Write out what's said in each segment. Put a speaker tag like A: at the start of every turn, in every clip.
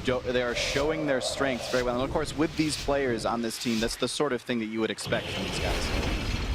A: they are showing their strengths very well. And of course, with these players on this team, that's the sort of thing that you would expect from these guys.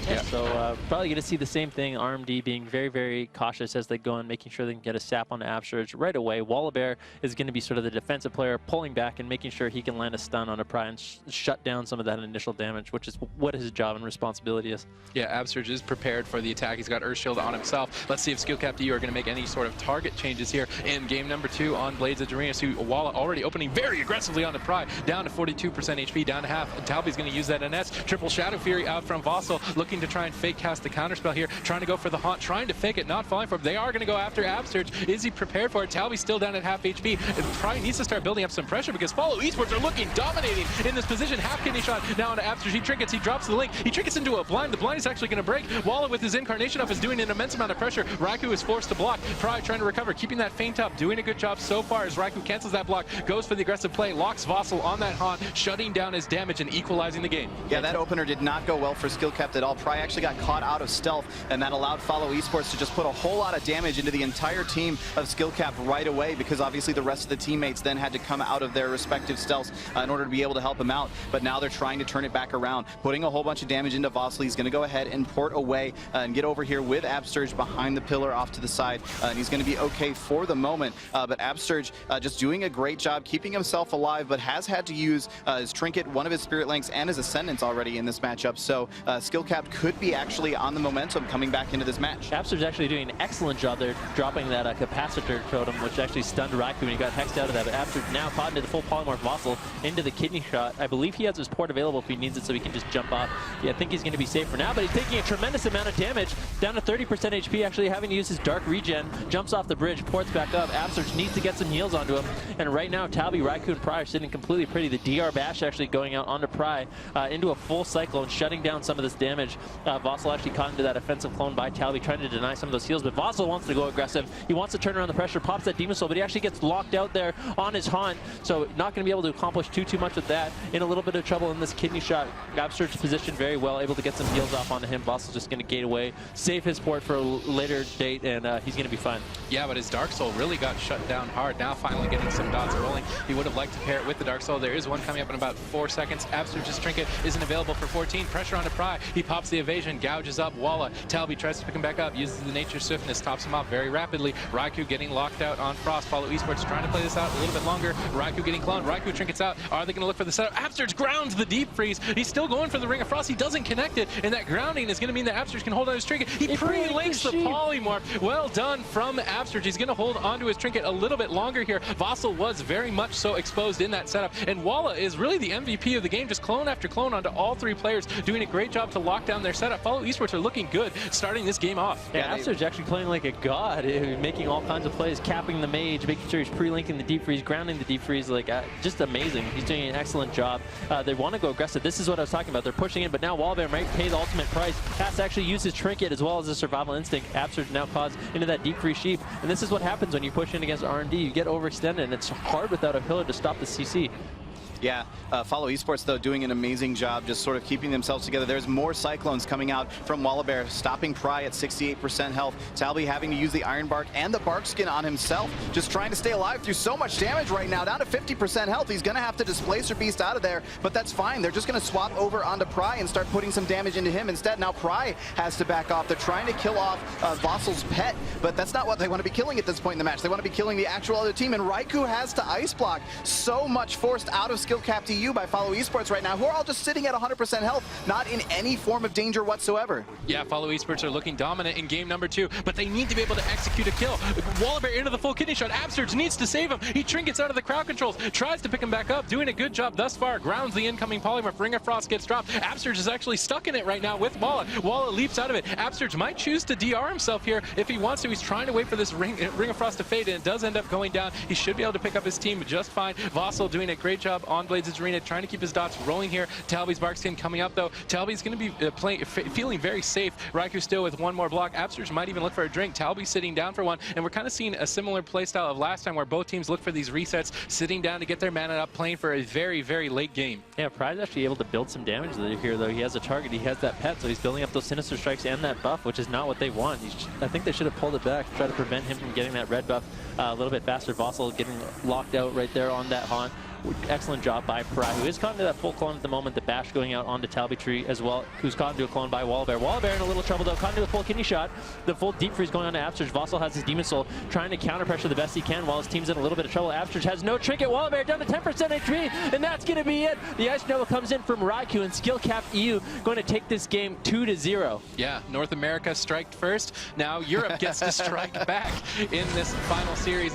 B: Yeah, so probably going to see the same thing. RMD being very, very cautious as they go in, making sure they can get a sap on the Absurge right away. WallowBear is going to be sort of the defensive player, pulling back and making sure he can land a stun on a Pry and shut down some of that initial damage, which is what his job and responsibility is.
C: Yeah, Absurge is prepared for the attack. He's got Earth Shield on himself. Let's see if Skillcap DU are going to make any sort of target changes here in game number 2 on Blades of Darius, who Walla already opening very aggressively on the Pry, down to 42% HP, down to half. Talby's going to use that NS. Triple Shadow Fury out from Vossel, looking to try and fake cast the counterspell here, trying to go for the haunt, trying to fake it, not falling for it. They are going to go after Absurge. Is he prepared for it? Talby's still down at half HP. Pry needs to start building up some pressure because FollowESports are looking dominating in this position. Half kidney shot now onto Absurge. He trinkets, he drops the link, he trinkets into a blind. The blind is actually going to break. Walla with his incarnation up is doing an immense amount of pressure. Raikou is forced to block. Pry trying to recover, keeping that feint up, doing a good job so far as Raikou cancels that block, goes for the aggressive play, locks Vossel on that haunt, shutting down his damage and equalizing the game.
A: Yeah, that opener did not go well for Skillcap at all. Pry actually got caught out of stealth, and that allowed FollowESports to just put a whole lot of damage into the entire team of Skillcap right away, because obviously the rest of the teammates then had to come out of their respective stealths in order to be able to help him out. But now they're trying to turn it back around, putting a whole bunch of damage into Vosley. He's going to go ahead and port away and get over here with Absurge behind the pillar off to the side, and he's going to be okay for the moment. But Absurge just doing a great job keeping himself alive, but has had to use his trinket, one of his spirit links, and his ascendants already in this matchup. So Skillcap could be actually on the momentum coming back into this match.
B: Absurge is actually doing an excellent job there, dropping that capacitor totem, which actually stunned Raikou when he got hexed out of that. But Absurge now caught into the full polymorph Vossel, into the kidney shot. I believe he has his port available if he needs it, so he can just jump off. Yeah, I think he's going to be safe for now, but he's taking a tremendous amount of damage, down to 30% HP, actually having to use his dark regen, jumps off the bridge, ports back up. Absurge needs to get some heals onto him, and right now Talby, Raikou, and Pry are sitting completely pretty. The DR Bash actually going out onto Pry into a full cycle and shutting down some of this damage. Vossel actually caught into that offensive clone by Talby, trying to deny some of those heals, but Vossel wants to go aggressive. He wants to turn around the pressure, pops that Demon Soul, but he actually gets locked out there on his haunt, so not going to be able to accomplish too much with that. In a little bit of trouble in this kidney shot. Absurge positioned very well, able to get some heals off onto him. Vossel's just going to gate away, save his port for a later date, and he's going to be fine.
C: Yeah, but his Dark Soul really got shut down hard. Now finally getting some dots rolling. He would have liked to pair it with the Dark Soul. There is one coming up in about 4 seconds. Absurge's trinket isn't available for 14. Pressure onto Pry. He pops the evasion, gouges up Walla. Talby tries to pick him back up, uses the Nature Swiftness, tops him off very rapidly. Raikou getting locked out on Frost. FollowESports trying to play this out a little bit longer. Raikou getting cloned. Raikou trinkets out. Are they going to look for the setup? Absurge grounds the Deep Freeze. He's still going for the Ring of Frost. He doesn't connect it, and that grounding is going to mean that Absurge can hold on his trinket. He pre-links the polymorph. Well done from Absurge. He's going to hold onto his trinket a little bit longer here. Vossel was very much so exposed in that setup, and Walla is really the MVP of the game, just clone after clone onto all 3 players, doing a great job to lock down their setup. FollowESports are looking good starting this game off.
B: Yeah, Absurge actually playing like a god, making all kinds of plays, capping the mage, making sure he's pre-linking the Deep Freeze, grounding the Deep Freeze, like just amazing. He's doing an excellent job. They want to go aggressive. This is what I was talking about. They're pushing in, but now WallowBear might pay the ultimate price. Has to actually use his trinket as well as his survival instinct. Absurge now caused into that Deep Freeze sheep, and this is what happens when you push in against R&D. You get overextended, and it's hard without a pillar to stop the CC.
A: Yeah, FollowESports, though, doing an amazing job just sort of keeping themselves together. There's more Cyclones coming out from WallowBear, stopping Pry at 68% health. Talby having to use the Iron Bark and the Bark Skin on himself, just trying to stay alive through so much damage right now, down to 50% health. He's going to have to Displacer Beast out of there, but that's fine. They're just going to swap over onto Pry and start putting some damage into him instead. Now Pry has to back off. They're trying to kill off Vossel's pet, but that's not what they want to be killing at this point in the match. They want to be killing the actual other team, and Raikou has to Ice Block. So much forced out of Skillcap DU by FollowESports right now, who are all just sitting at 100% health, not in any form of danger whatsoever.
C: Yeah, FollowESports are looking dominant in game number 2, but they need to be able to execute a kill. WallowBear into the full kidney shot. Absurge needs to save him. He trinkets out of the crowd controls, tries to pick him back up, doing a good job thus far. Grounds the incoming polymorph. Ring of Frost gets dropped. Absurge is actually stuck in it right now with Walla. Walla leaps out of it. Absurge might choose to DR himself here if he wants to. He's trying to wait for this Ring of Frost to fade, and it does end up going down. He should be able to pick up his team just fine. Vossel doing a great job on on Blades' Arena, trying to keep his dots rolling here. Talby's Barkskin coming up, though. Talby's going to be feeling very safe. Raikou still with one more block. Absurge might even look for a drink. Talby's sitting down for one, and we're kind of seeing a similar playstyle of last time where both teams look for these resets, sitting down to get their mana up, playing for a very, very late game.
B: Yeah, Pride's actually able to build some damage here, though. He has a target, he has that pet, so he's building up those Sinister Strikes and that buff, which is not what they want. I think they should have pulled it back to try to prevent him from getting that red buff a little bit faster. Vossel getting locked out right there on that haunt. Excellent job by Pry, who is caught into that full clone at the moment. The bash going out onto Talby Tree as well, who's caught into a clone by Wallabear. Wallabear in a little trouble, though, caught into the full kidney shot. The full deep freeze going on to Absurge. Vossel has his Demon Soul, trying to counter pressure the best he can while his team's in a little bit of trouble. Absurge has no trinket. Wallabear down to 10% HP, and that's going to be it. The Ice Nova comes in from Raikou, and Skill Cap EU going to take this game 2-0.
C: Yeah, North America striked first. Now Europe gets to strike back in this final series.